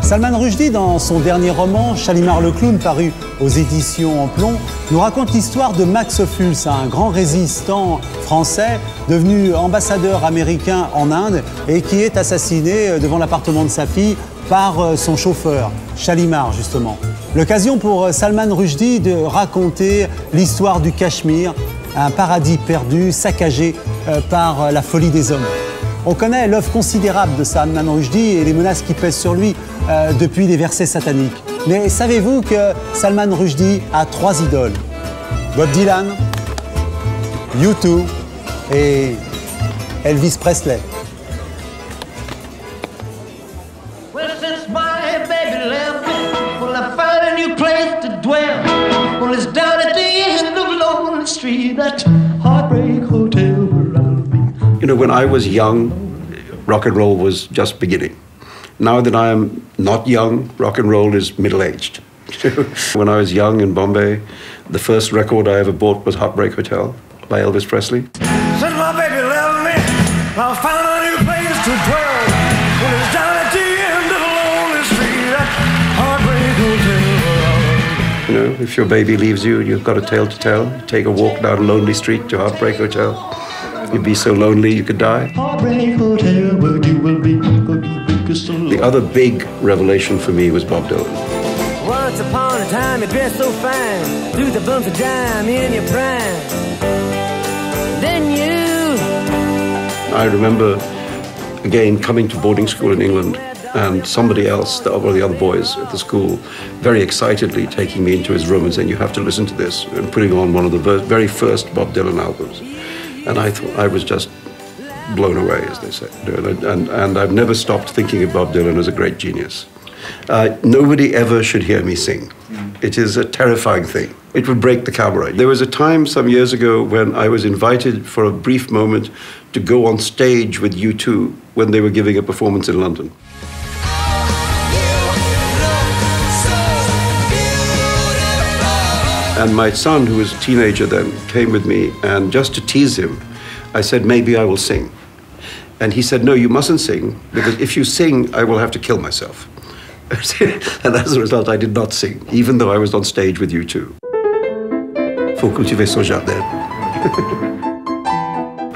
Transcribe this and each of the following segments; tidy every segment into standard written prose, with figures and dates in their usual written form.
Salman Rushdie, dans son dernier roman, Shalimar Le Clown, paru aux éditions En Plomb, nous raconte l'histoire de Max Ophuls, un grand résistant français devenu ambassadeur américain en Inde et qui est assassiné devant l'appartement de sa fille par son chauffeur, Shalimar justement. L'occasion pour Salman Rushdie de raconter l'histoire du Cachemire, un paradis perdu, saccagé par la folie des hommes. On connaît l'œuvre considérable de Salman Rushdie et les menaces qui pèsent sur lui depuis les versets sataniques. Mais savez-vous que Salman Rushdie a 3 idoles? Bob Dylan, U2 et Elvis Presley. Well, since my baby left me, well, I found a new place to dwell. Well, it's down at the end of Lonely Street, that heartbreak hotel where I'll be. You know, when I was young, rock and roll was just beginning. Now that I am not young, rock and roll is middle-aged. When I was young in Bombay, the first record I ever bought was Heartbreak Hotel by Elvis Presley. Since my baby left me, I found a new place to dwell. Well, it's down at the end of Lonely Street, that heartbreak hotel. You know, if your baby leaves you and you've got a tale to tell, take a walk down a lonely street to Heartbreak Hotel. You'd be so lonely you could die. Heartbreak hotel, where you will be. The other big revelation for me was Bob Dylan. Once upon a time you dressed so fine, threw the bumps of dime in your prime. Then you... I remember, again, coming to boarding school in England and somebody else, one of the other boys at the school, very excitedly taking me into his room and saying, you have to listen to this, and putting on one of the very first Bob Dylan albums. And I thought, I was just blown away, as they say. And I've never stopped thinking of Bob Dylan as a great genius. Nobody ever should hear me sing. It is a terrifying thing. It would break the camera. There was a time some years ago when I was invited for a brief moment to go on stage with U2 when they were giving a performance in London. And my son, who was a teenager then, came with me, and just to tease him, I said, maybe I will sing. And he said, no, you mustn't sing, because if you sing, I will have to kill myself. And as a result, I did not sing, even though I was on stage with you two. Faut cultiver son jardin.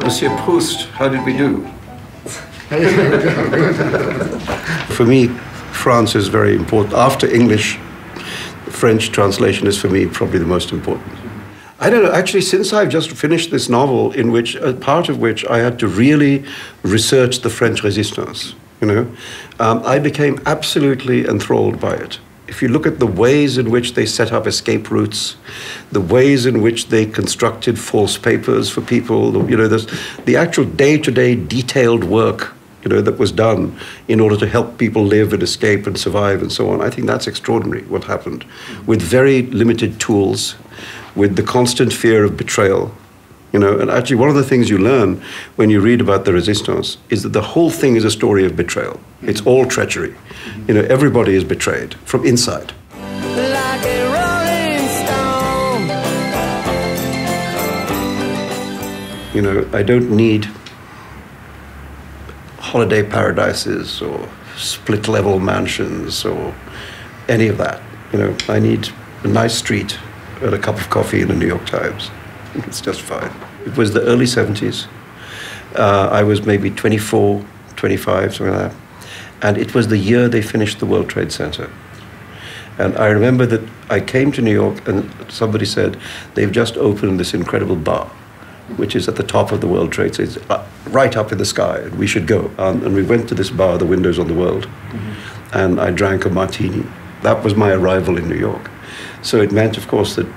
Monsieur Proust, how did we do? For me, France is very important. After English, French translation is for me probably the most important. I don't know, actually, since I've just finished this novel, in which a part of which I had to really research the French resistance, you know, I became absolutely enthralled by it. If you look at the ways in which they set up escape routes, the ways in which they constructed false papers for people, you know, the actual day-to-day detailed work, you know, that was done in order to help people live and escape and survive and so on. I think that's extraordinary, what happened, with very limited tools, with the constant fear of betrayal, you know. And actually one of the things you learn when you read about the resistance is that the whole thing is a story of betrayal. It's all treachery. You know, everybody is betrayed from inside. Like a rolling stone. You know, I don't need holiday paradises or split-level mansions or any of that. You know, I need a nice street and a cup of coffee in the New York Times. It's just fine. It was the early 70s. I was maybe 24, 25, something like that. And it was the year they finished the World Trade Center. And I remember that I came to New York and somebody said, they've just opened this incredible bar, which is at the top of the World Trade Center, right up in the sky, and we should go. And we went to this bar, The Windows on the World, and I drank a martini. That was my arrival in New York. So it meant, of course, that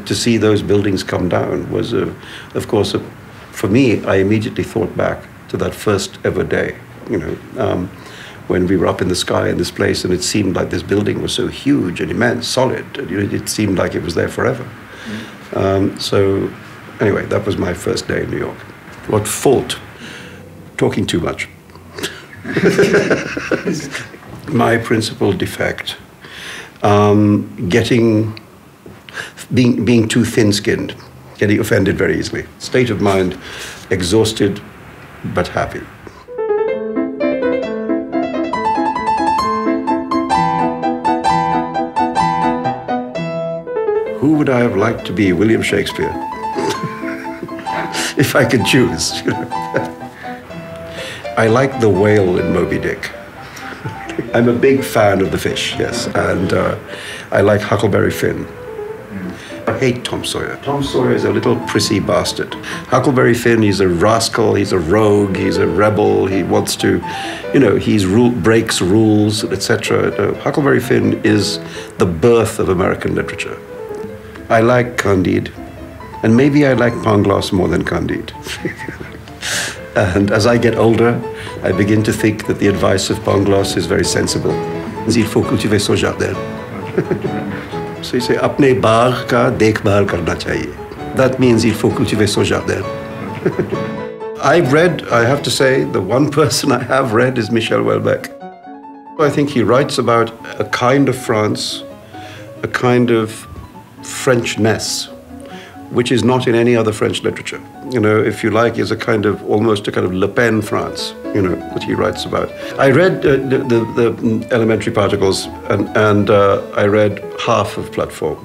to see those buildings come down was, of course, for me, I immediately thought back to that first ever day, you know, when we were up in the sky in this place, and it seemed like this building was so huge and immense, solid, and, you know, it seemed like it was there forever. So anyway, that was my first day in New York. What fault? Talking too much. My principal defect. Being too thin-skinned, getting offended very easily. State of mind, exhausted, but happy. Who would I have liked to be? William Shakespeare. If I could choose. You know. I like the whale in Moby Dick. I'm a big fan of the fish, yes, and I like Huckleberry Finn. I hate Tom Sawyer. Tom Sawyer is a little prissy bastard. Huckleberry Finn, he's a rascal, he's a rogue, he's a rebel, he wants to, you know, breaks rules, etc. No, Huckleberry Finn is the birth of American literature. I like Candide, and maybe I like Pangloss more than Candide. And as I get older, I begin to think that the advice of Pangloss is very sensible. Il faut cultiver son jardin. So you say, apne baag ka dekhbhal karna chahiye. That means il faut cultiver son jardin. I've read, I have to say, the one person I have read is Michel Houellebecq. I think he writes about a kind of France, a kind of Frenchness, which is not in any other French literature. You know, if you like, is a kind of, almost a kind of Le Pen France, you know, that he writes about. I read the Elementary Particles, and I read half of Platform,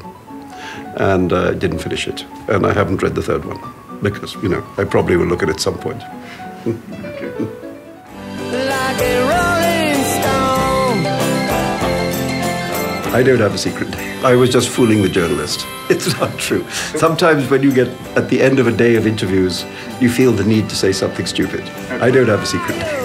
and didn't finish it. And I haven't read the third one, because, you know, I probably will look at it at some point. Like a rolling stone. I don't have a secret. I was just fooling the journalist. It's not true. Sometimes when you get at the end of a day of interviews, you feel the need to say something stupid. I don't have a secret.